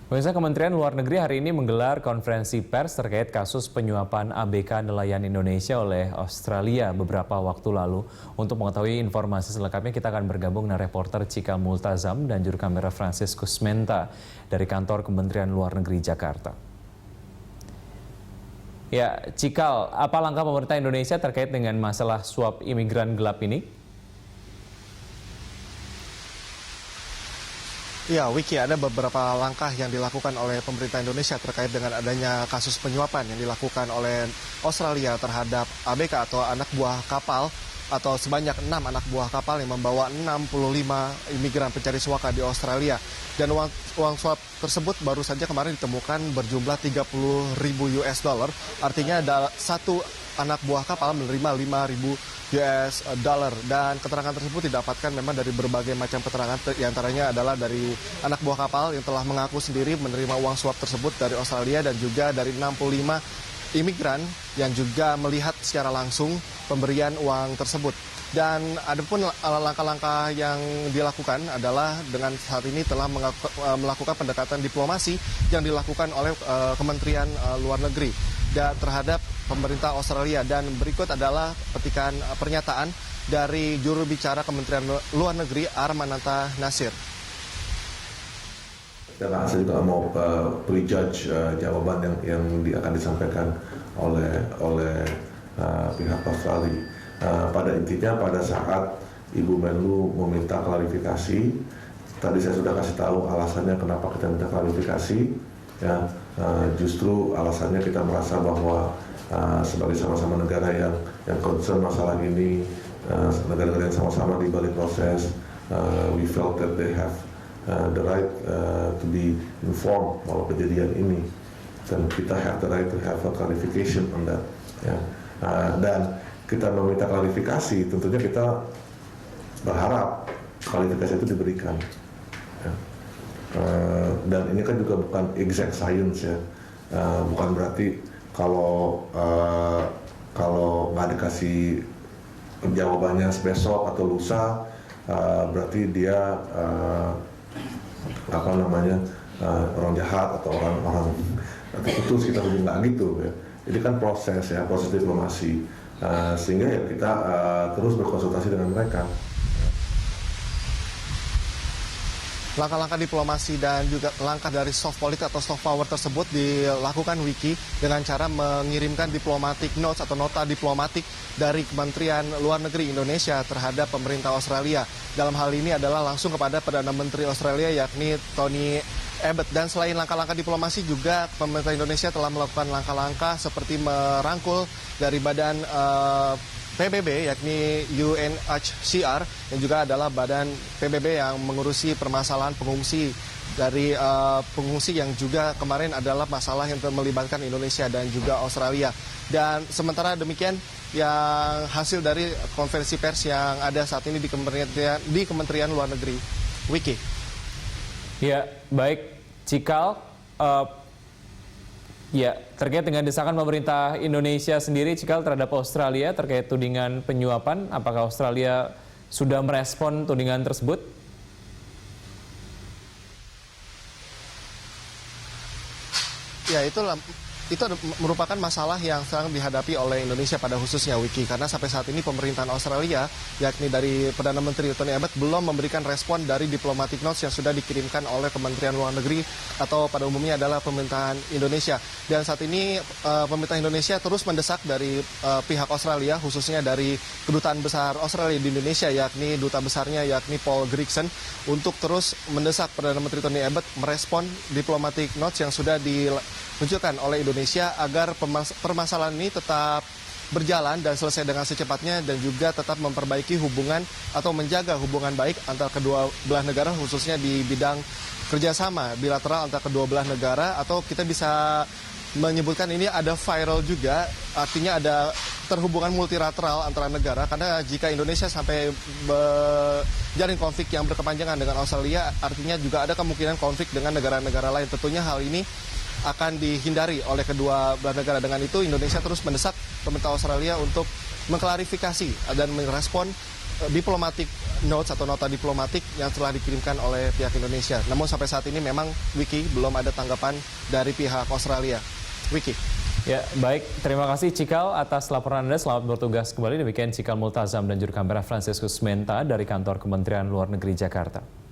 Pemirsa, Kementerian Luar Negeri hari ini menggelar konferensi pers terkait kasus penyuapan ABK nelayan Indonesia oleh Australia beberapa waktu lalu. Untuk mengetahui informasi selengkapnya, kita akan bergabung dengan reporter Cikal Multazam dan juru kamera Franciscus Menta dari kantor Kementerian Luar Negeri Jakarta. Ya, Cikal, apa langkah pemerintah Indonesia terkait dengan masalah suap imigran gelap ini? Ya, Wiki, ada beberapa langkah yang dilakukan oleh pemerintah Indonesia terkait dengan adanya kasus penyuapan yang dilakukan oleh Australia terhadap ABK atau anak buah kapal atau sebanyak 6 anak buah kapal yang membawa 65 imigran pencari suaka di Australia. Dan uang suap tersebut baru saja kemarin ditemukan berjumlah 30.000 US dollar. Artinya ada satu anak buah kapal menerima 5.000 US dollar, dan keterangan tersebut didapatkan memang dari berbagai macam keterangan, diantaranya adalah dari anak buah kapal yang telah mengaku sendiri menerima uang suap tersebut dari Australia, dan juga dari 65 imigran yang juga melihat secara langsung pemberian uang tersebut. Dan adapun langkah-langkah yang dilakukan adalah dengan saat ini telah melakukan pendekatan diplomasi yang dilakukan oleh Kementerian Luar Negeri terhadap pemerintah Australia. Dan berikut adalah petikan pernyataan dari juru bicara Kementerian Luar Negeri Armananta Nasir. Karena saya juga mau prejudge jawaban yang akan disampaikan oleh pihak Australia. Pada intinya pada saat Ibu Menlu meminta klarifikasi, tadi saya sudah kasih tahu alasannya kenapa kita minta klarifikasi. Ya, justru alasannya kita merasa bahwa sebagai sama-sama negara yang concern masalah ini, negara-negara yang sama-sama di balik proses, we felt that they have the right to be informed bahwa kejadian ini, dan kita have the right to have a clarification on that. Ya. Dan kita meminta klarifikasi, tentunya kita berharap klarifikasi itu diberikan. Ya. Dan ini kan juga bukan exact science ya, bukan berarti kalau nggak dikasih jawabannya besok atau lusa berarti dia orang jahat atau orang putus, kita nggak gitu ya. Jadi kan proses diplomasi, sehingga ya kita terus berkonsultasi dengan mereka. Langkah-langkah diplomasi dan juga langkah dari soft politik atau soft power tersebut dilakukan Wiki dengan cara mengirimkan diplomatic notes atau nota diplomatik dari Kementerian Luar Negeri Indonesia terhadap pemerintah Australia. Dalam hal ini adalah langsung kepada Perdana Menteri Australia yakni Tony Abbott. Dan selain langkah-langkah diplomasi juga pemerintah Indonesia telah melakukan langkah-langkah seperti merangkul dari badan PBB yakni UNHCR, yang juga adalah badan PBB yang mengurusi permasalahan pengungsi dari pengungsi yang juga kemarin adalah masalah yang melibatkan Indonesia dan juga Australia. Dan sementara demikian yang hasil dari konferensi pers yang ada saat ini di Kementerian Luar Negeri. Wiki. Ya, baik Cikal. Ya, terkait dengan desakan pemerintah Indonesia sendiri, Cikal, terhadap Australia terkait tudingan penyuapan, apakah Australia sudah merespon tudingan tersebut? Ya, itu merupakan masalah yang sedang dihadapi oleh Indonesia pada khususnya, Wiki, karena sampai saat ini pemerintahan Australia yakni dari Perdana Menteri Tony Abbott belum memberikan respon dari diplomatic notes yang sudah dikirimkan oleh Kementerian Luar Negeri atau pada umumnya adalah pemerintahan Indonesia. Dan saat ini pemerintah Indonesia terus mendesak dari pihak Australia, khususnya dari Kedutaan Besar Australia di Indonesia yakni duta besarnya yakni Paul Gregson, untuk terus mendesak Perdana Menteri Tony Abbott merespon diplomatic notes yang sudah dimunculkan oleh Indonesia agar permasalahan ini tetap berjalan dan selesai dengan secepatnya, dan juga tetap memperbaiki hubungan atau menjaga hubungan baik antara kedua belah negara, khususnya di bidang kerjasama bilateral antara kedua belah negara, atau kita bisa menyebutkan ini ada viral juga, artinya ada terhubungan multilateral antara negara, karena jika Indonesia sampai menjalin konflik yang berkepanjangan dengan Australia, artinya juga ada kemungkinan konflik dengan negara-negara lain. Tentunya hal ini akan dihindari oleh kedua belah negara. Dengan itu Indonesia terus mendesak pemerintah Australia untuk mengklarifikasi dan merespon diplomatik notes atau nota diplomatik yang telah dikirimkan oleh pihak Indonesia. Namun sampai saat ini memang Wiki belum ada tanggapan dari pihak Australia. Wiki. Ya, baik. Terima kasih Cikal atas laporan Anda. Selamat bertugas kembali. Demikian Cikal Multazam dan juru kamera Franciscus Menta dari kantor Kementerian Luar Negeri Jakarta.